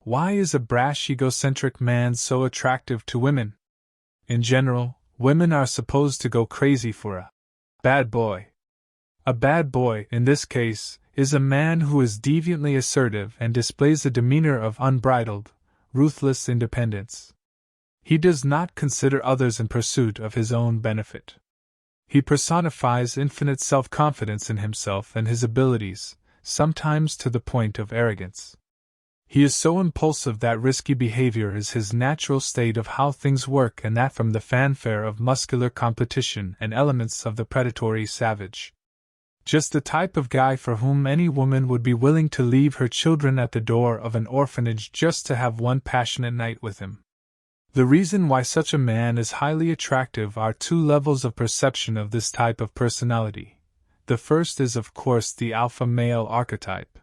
Why is a brash, egocentric man so attractive to women? In general, women are supposed to go crazy for a bad boy. A bad boy, in this case, is a man who is deviantly assertive and displays a demeanor of unbridled, ruthless independence. He does not consider others in pursuit of his own benefit. He personifies infinite self-confidence in himself and his abilities, sometimes to the point of arrogance. He is so impulsive that risky behavior is his natural state of how things work, and that from the fanfare of muscular competition and elements of the predatory savage. Just the type of guy for whom any woman would be willing to leave her children at the door of an orphanage just to have one passionate night with him. The reason why such a man is highly attractive are two levels of perception of this type of personality. The first is, of course, the alpha male archetype.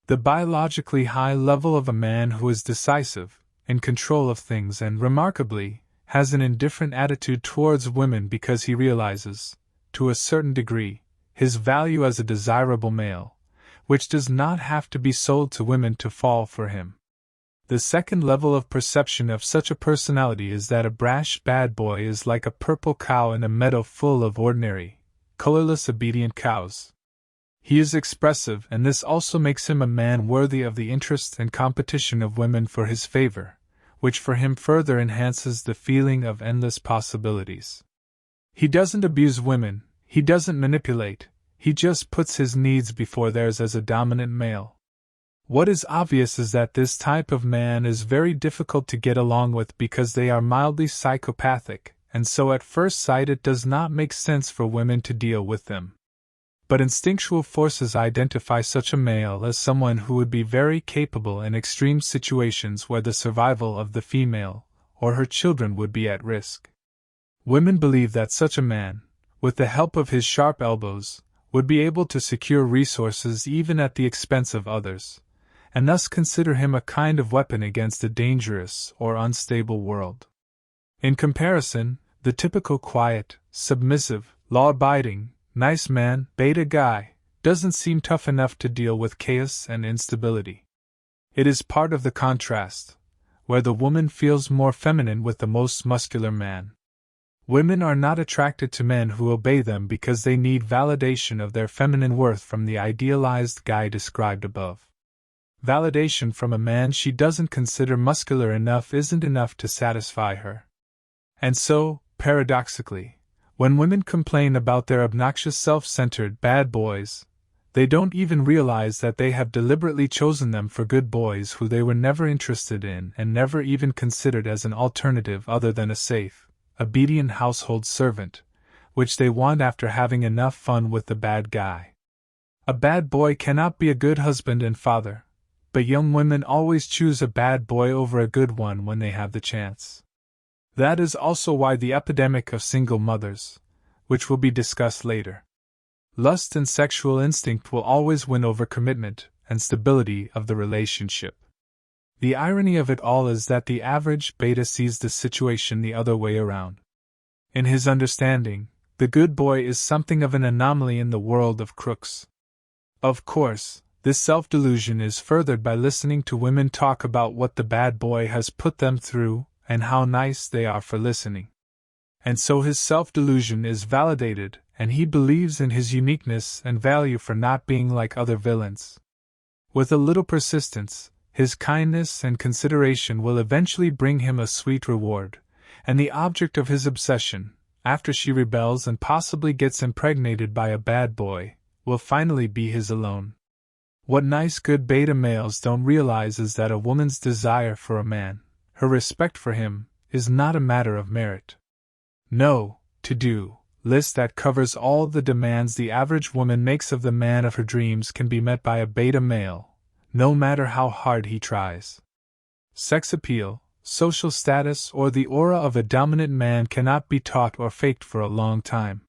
The biologically high level of a man who is decisive, in control of things, and, remarkably, has an indifferent attitude towards women because he realizes, to a certain degree, his value as a desirable male, which does not have to be sold to women to fall for him. The second level of perception of such a personality is that a brash bad boy is like a purple cow in a meadow full of ordinary, colorless obedient cows. He is expressive, and this also makes him a man worthy of the interest and competition of women for his favor, which for him further enhances the feeling of endless possibilities. He doesn't abuse women, he doesn't manipulate, he just puts his needs before theirs as a dominant male. What is obvious is that this type of man is very difficult to get along with because they are mildly psychopathic, and so at first sight it does not make sense for women to deal with them. But instinctual forces identify such a male as someone who would be very capable in extreme situations where the survival of the female, or her children, would be at risk. Women believe that such a man, with the help of his sharp elbows, would be able to secure resources even at the expense of others, and thus consider him a kind of weapon against a dangerous or unstable world. In comparison, the typical quiet, submissive, law-abiding, nice man, beta guy, doesn't seem tough enough to deal with chaos and instability. It is part of the contrast, where the woman feels more feminine with the most muscular man. Women are not attracted to men who obey them because they need validation of their feminine worth from the idealized guy described above. Validation from a man she doesn't consider muscular enough isn't enough to satisfy her. And so, paradoxically, when women complain about their obnoxious self-centered bad boys, they don't even realize that they have deliberately chosen them for good boys who they were never interested in and never even considered as an alternative other than a safe, obedient household servant, which they want after having enough fun with the bad guy. A bad boy cannot be a good husband and father, but young women always choose a bad boy over a good one when they have the chance. That is also why the epidemic of single mothers, which will be discussed later. Lust and sexual instinct will always win over commitment and stability of the relationship. The irony of it all is that the average beta sees the situation the other way around. In his understanding, the good boy is something of an anomaly in the world of crooks. Of course, this self-delusion is furthered by listening to women talk about what the bad boy has put them through, and how nice they are for listening. And so his self-delusion is validated, and he believes in his uniqueness and value for not being like other villains. With a little persistence, his kindness and consideration will eventually bring him a sweet reward, and the object of his obsession, after she rebels and possibly gets impregnated by a bad boy, will finally be his alone. What nice good beta males don't realize is that a woman's desire for a man, her respect for him, is not a matter of merit. No to-do list that covers all the demands the average woman makes of the man of her dreams can be met by a beta male, no matter how hard he tries. Sex appeal, social status, or the aura of a dominant man cannot be taught or faked for a long time.